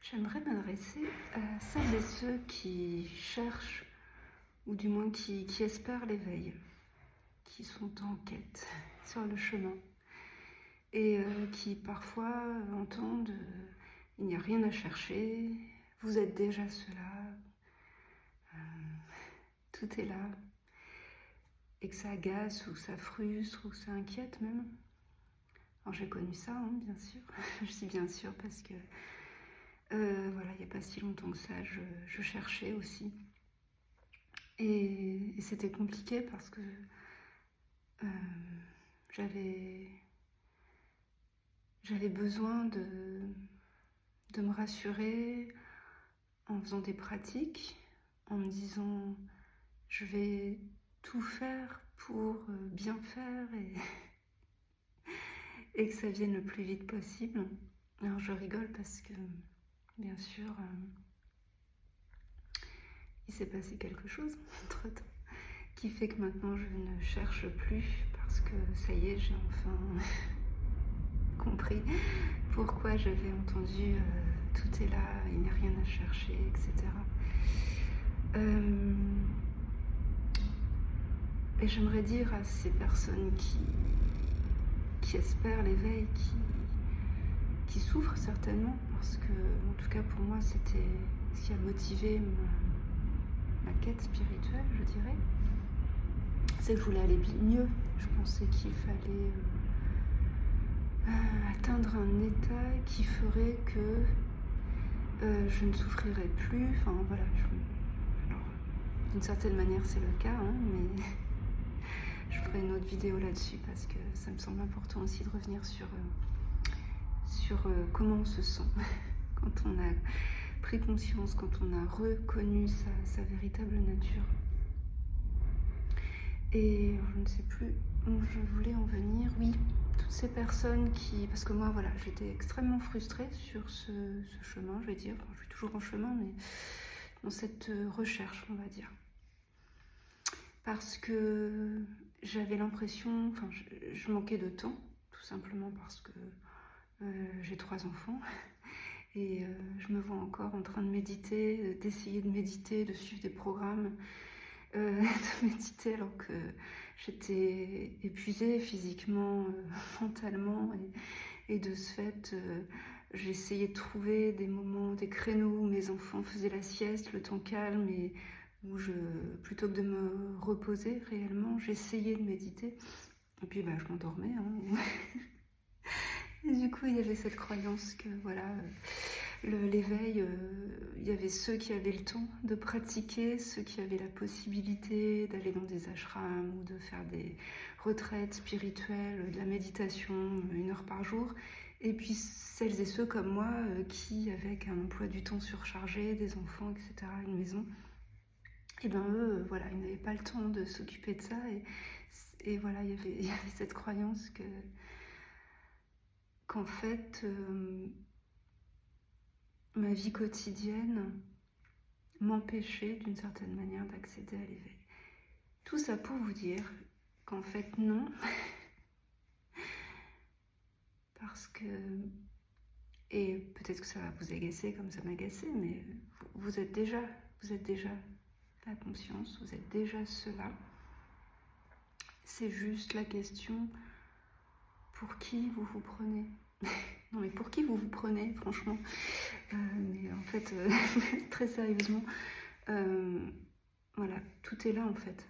J'aimerais m'adresser à celles et ceux qui cherchent, ou du moins qui espèrent l'éveil, qui sont en quête sur le chemin, et qui parfois entendent il n'y a rien à chercher, vous êtes déjà cela, euh, tout est là, et que ça agace, ou ça frustre, ou ça inquiète même. Alors j'ai connu ça, hein, bien sûr, je dis bien sûr parce que voilà, il n'y a pas si longtemps que ça, je cherchais aussi. Et c'était compliqué parce que euh, j'avais besoin de me rassurer en faisant des pratiques, en me disant je vais tout faire pour bien faire et que ça vienne le plus vite possible. Alors je rigole parce que bien sûr il s'est passé quelque chose entre-temps qui fait que maintenant je ne cherche plus parce que ça y est, j'ai enfin compris pourquoi j'avais entendu tout est là, il n'y a rien à chercher, etc. Et j'aimerais dire à ces personnes qui espèrent l'éveil, qui souffrent certainement, parce que, en tout cas pour moi, c'était ce qui a motivé ma quête spirituelle, je dirais. C'est que je voulais aller mieux. Je pensais qu'il fallait atteindre un état qui ferait que je ne souffrirais plus. Enfin voilà, alors d'une certaine manière c'est le cas, hein, mais je ferai une autre vidéo là-dessus parce que ça me semble important aussi de revenir sur comment on se sent quand on a pris conscience, quand on a reconnu sa véritable nature. Et je ne sais plus où je voulais en venir. Oui, toutes ces personnes qui... Parce que moi, voilà, j'étais extrêmement frustrée sur ce chemin, je vais dire. Enfin, je suis toujours en chemin, mais dans cette recherche, on va dire. Parce que j'avais l'impression... Enfin, je manquais de temps, tout simplement parce que j'ai 3 enfants. Et je me vois encore en train de méditer, d'essayer de méditer, de suivre des programmes, de méditer alors que j'étais épuisée physiquement, mentalement, et de ce fait, j'essayais de trouver des moments, des créneaux où mes enfants faisaient la sieste, le temps calme, et où plutôt que de me reposer réellement, j'essayais de méditer. Et puis je m'endormais. Hein. Et du coup, il y avait cette croyance que voilà, l'éveil, il y avait ceux qui avaient le temps de pratiquer, ceux qui avaient la possibilité d'aller dans des ashrams ou de faire des retraites spirituelles, de la méditation, 1 heure par jour. Et puis celles et ceux comme moi qui, avec un emploi du temps surchargé, des enfants, etc., une maison, et eux, voilà, ils n'avaient pas le temps de s'occuper de ça. Et voilà, il y avait cette croyance qu'en fait, ma vie quotidienne m'empêchait d'une certaine manière d'accéder à l'éveil. Tout ça pour vous dire qu'en fait non, parce que, et peut-être que ça va vous agacer comme ça m'agaçait, mais vous êtes déjà la conscience, vous êtes déjà cela. C'est juste la question, pour qui vous vous prenez? Non mais pour qui vous vous prenez, franchement? Mais en fait, très sérieusement, voilà, tout est là en fait.